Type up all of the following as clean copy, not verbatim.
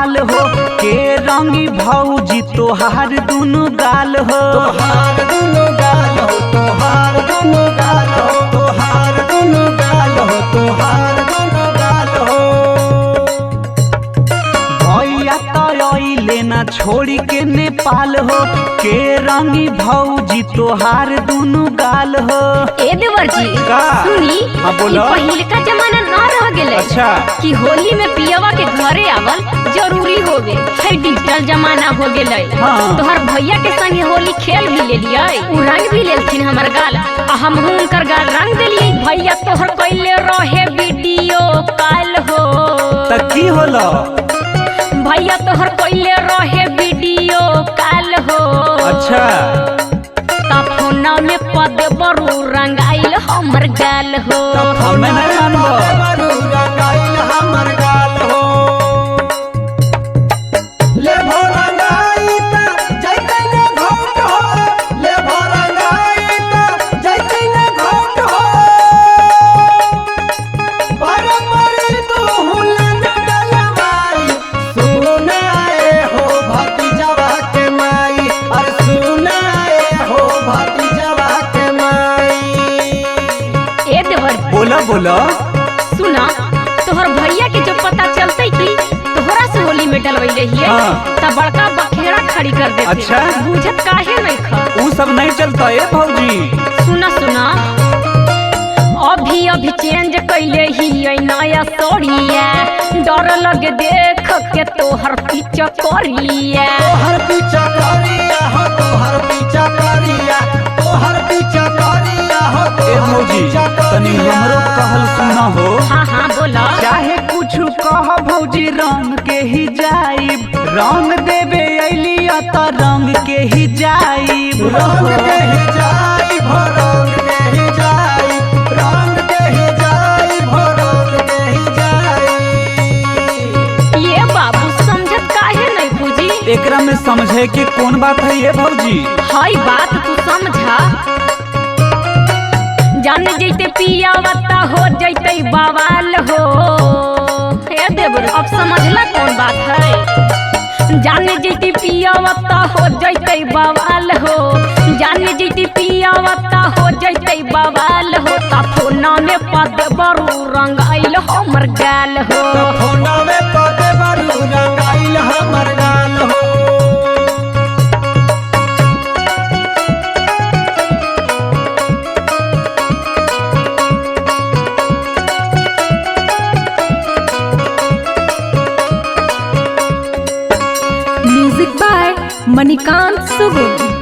माल हो के रंगी भौजी तोहार दुनु गाल हो। तोहार दुनु गाल हो, तोहार दुनु गाल हो, तोहार दुनु गाल हो, तोहार दुनु गाल हो। भैया तले ना छोड़ी के नेपाल हो के रंगी भौजी तोहार दुनु गाल हो। ए देवर जी का? सुनी, हाँ, बोलो। पहले का जमाना ना रह गेले। अच्छा। कि होली में पियवा के घरे आवल जरूरी होवे, है डिजिटल जमाना हो गेले। हाँ। तोहर भैया के संगे होली खेल भी ले लिया, उ रंग भी लेलथिन हमर गाल, आ हम उनकर गाल रंग देलिए। भैया तोहर कइले रहे वीडियो कॉल हो, त की होला? भैया तोहर कइले रहे वीडियो कॉल हो। अच्छा। फोना में पद बरू रंगाइल हमर गाल हो। हमें नहीं मानबो। बरू रंगाइल हमर गाल हो। ले भो रंगाई त जैते ने घोट हो, ले भो रंगाई त जैते ने घोट हो। परमरी तू हुलन डलवाई, सुनाए हो भतीजवा के माई, और सुनाए हो भतीजवा के माई। ए देवर बोला बोला। सुना, तोहर भैया के जब पता चलते कि तोहरा से होली में डलवई रहिए, हाँ। तब बड़का बखेड़ा खड़ी कर देते। अच्छा। बुझत काहे नहीं खा। ऊ सब नहीं चलता है भौजी। सुना सुना, अभी चेंज कैले ही नया सोड़िया, डर लगे देख के तोहर पीछा करिया। तोहर पीछा करिया हो, तोहर पीछा करिया, तोहर पीछा करिया हो, ए तोहर भौजी पीछा तनी करिया। हमरो कहल सुना हो। हाँ हाँ बोला। चाहे कुछ कह भौजी रंग के ही जाइब, रंग देवे अलिया त रंग के ही जाइब। रंग के ही जाई भो, रंग के ही जाई, रंग के ही जाई भो, रंग के ही जाई। ये बाबू समझत काहे नहीं पूजी। एकरा में समझे के कौन बात है ये भौजी? हाई बात तू समझा, जान जैते पिया वत्ता हो जैते बवाल हो। हे देवर अब समझला कौन बात है। जान जैते पिया वत्ता हो जैते बवाल हो, जान जैते पिया वत्ता हो जैते बवाल हो। ता फोना में पद बरू रंगाइल हमर गाल हो। फोना में पद बरू रंगाइल हमर गाल हो। म्यूजिक बाय मणिकांत सुगम।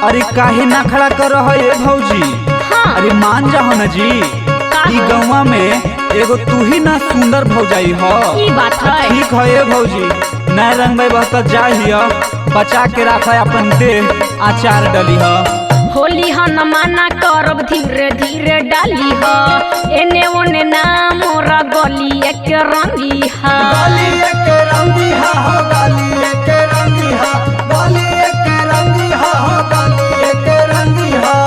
अरे काहे ना खड़ा कर रहा है भौजी? हाँ। अरे मान जाओ ना जी, ई गौवा में एगो तू ही ना सुंदर भौजाई हो। ई बात है। ठीक है ये भौजी, नए रंग में बहता जाहिया, बचा के रखा अपन देह आचार डली हो। होली ह न माना करब धीरे धीरे डाली ह, एने ओने ना मोरा गली एक रंगी ह। गाली एक रंगी हा हो, गाली एक रंगी हा, गाली एक रंगी हा हो, गाली एक रंगी हा।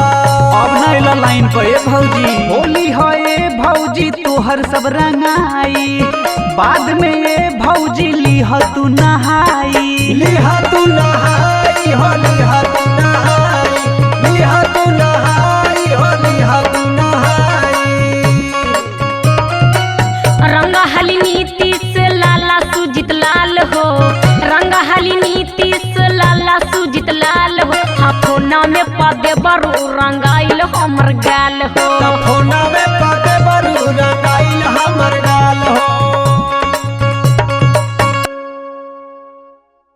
अब ना इला लाइन पे ये भौजी। होली है ये भौजी तोहर सब रंगाई, बाद में ये भौजी लीह तू नहाई। लिहा तू नहाई हो, लिहा तू नहाई, लिहा तू नहाई हो, लिहा तू नहाई। रंग हली नीति से लाला सुजित लाल हो, रंग हली नीति से लाला सुजित लाल हो। हाँ फोना में पदे बरू रंगाइल हमर गाल हो। फोना में